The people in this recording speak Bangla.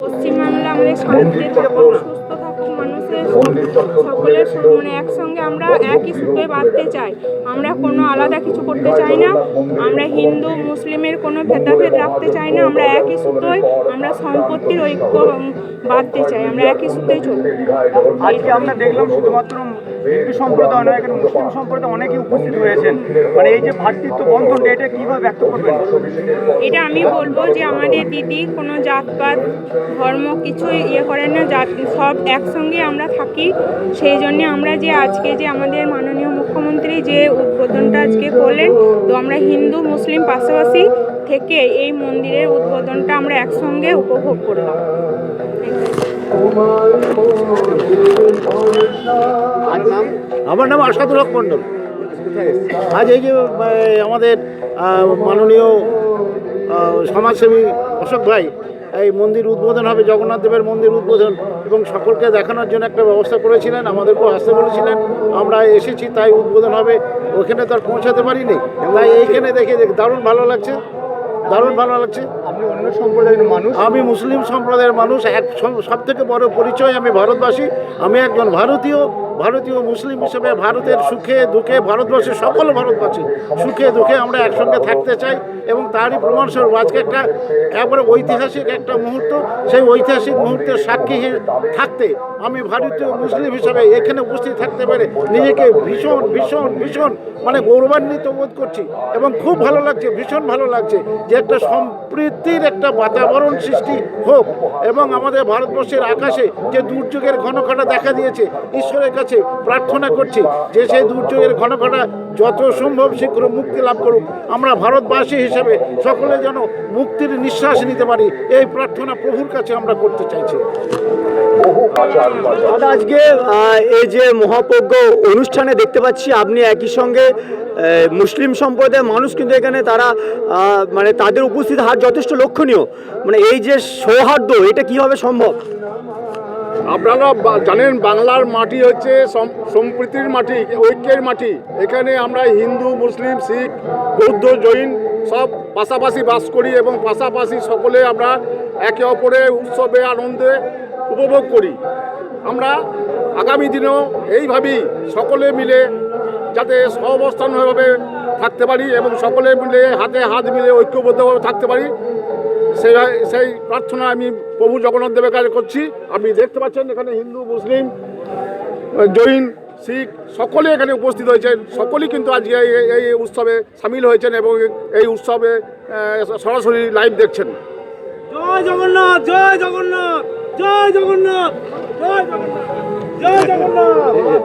পশ্চিমবাংলা আমাদের শান্তিতে থাকুক, সুস্থ থাকুক, মানুষের সকলের মানে একসঙ্গে আমরা একই সুতোয় বাঁধতে চাই। আমরা কোনো আলাদা কিছু করতে চাই না। আমরা হিন্দু মুসলিমের কোনো ভেদাভেদ রাখতে চাই না। আমরা একই সুতোয় আমরা সম্পত্তির ঐক্য বাঁধতে চাই। আমরা একই সুতোয় চলব। আজকে আমরা দেখলাম শুধুমাত্র হিন্দু সম্প্রদায় নয়, এখানে মুসলিম সম্প্রদায় অনেকেই উপস্থিত হয়েছেন। মানে এই যে ভ্রাতৃত্ব বন্ধন, এটা কিভাবে ব্যক্ত করবেন? এটা আমি বলবো যে আমাদের দিদি কোনো জাতপাত ধর্ম কিছু করেন না, সব একসঙ্গে আমরা থাকি। সেই জন্যে আমরা যে আজকে যে আমাদের মাননীয় মুখ্যমন্ত্রী যে উদ্বোধনটা আজকে করলেন, তো আমরা হিন্দু মুসলিম পাশাপাশি থেকে এই মন্দিরের উদ্বোধনটা আমরা একসঙ্গে উপভোগ করলাম। আমার নাম আসাদুল হক মণ্ডল। আজ এই যে আমাদের মাননীয় সমাজসেবী অশোক ভাই এই মন্দির উদ্বোধন হবে, জগন্নাথ দেবের মন্দির উদ্বোধন, এবং সকলকে দেখানোর জন্য একটা ব্যবস্থা করেছিলেন, আমাদেরকেও আসতে বলেছিলেন। আমরা এসেছি, তাই উদ্বোধন হবে। ওখানে তো আর পৌঁছাতে পারিনি, তাই এইখানে দেখে দারুণ ভালো লাগছে, দারুণ ভালো লাগছে। আপনি অন্য সম্প্রদায়ের মানুষ? আমি মুসলিম সম্প্রদায়ের মানুষ। সব থেকে বড় পরিচয় আমি ভারতবাসী। আমি একজন ভারতীয় মুসলিম হিসেবে ভারতের সুখে দুঃখে, ভারতবর্ষের সকল ভারতবাসী সুখে দুঃখে আমরা একসঙ্গে থাকতে চাই, এবং তারই প্রমাণস্বরূপ আজকে একবারে ঐতিহাসিক একটা মুহূর্ত। সেই ঐতিহাসিক মুহূর্তের সাক্ষী থাকতে আমি ভারতীয় মুসলিম হিসাবে এখানে উপস্থিত থাকতে পেরে নিজেকে ভীষণ ভীষণ ভীষণ মানে গৌরবান্বিত বোধ করছি, এবং খুব ভালো লাগছে, ভীষণ ভালো লাগছে যে একটা সম্প্রীতির একটা বাতাবরণ সৃষ্টি হোক। এবং আমাদের ভারতবর্ষের আকাশে যে দুর্যোগের ঘনঘটা দেখা দিয়েছে, ঈশ্বরের কাছে প্রার্থনা করছি যে সেই দুর্যোগের ঘনঘটা যত সম্ভব শীঘ্র মুক্তি লাভ করুক। আমরা ভারতবাসী হিসেবে সকলে যেন মুক্তির নিঃশ্বাস নিতে পারি, এই প্রার্থনা প্রভুর কাছে আমরা করতে চাইছি। আজকে এই যে মহাযজ্ঞ অনুষ্ঠানে দেখতে পাচ্ছি আপনি একই সঙ্গে মুসলিম সম্প্রদায়ের মানুষ কিন্তু এখানে তারা মানে তাদের উপস্থিত হার যথেষ্ট লক্ষণীয়। মানে এই যে সৌহার্দ্য, এটা কিভাবে সম্ভব? আপনারা জানেন বাংলার মাটি হচ্ছে সম্প্রীতির মাটি, ঐক্যের মাটি। এখানে আমরা হিন্দু মুসলিম শিখ বৌদ্ধ জৈন সব পাশাপাশি বাস করি, এবং পাশাপাশি সকলে আমরা একে অপরের উৎসবে আনন্দে উপভোগ করি। আমরা আগামী দিনেও এইভাবেই সকলে মিলে যাতে সহাবস্থানভাবে থাকতে পারি, এবং সকলে মিলে হাতে হাত মিলে ঐক্যবদ্ধভাবে থাকতে পারি, সেই প্রার্থনা আমি প্রভু জগন্নাথ দেবের কাছে করছি। আপনি দেখতে পাচ্ছেন এখানে হিন্দু মুসলিম জৈন শিখ সকলে এখানে উপস্থিত হয়েছেন, সকলেই কিন্তু আজকে এই উৎসবে সামিল হয়েছেন এবং এই উৎসবে সরাসরি লাইভ দেখছেন। জয় জগন্নাথ, জয় জগন্নাথ, জয় জগন্নাথ, জয় জগন্নাথ।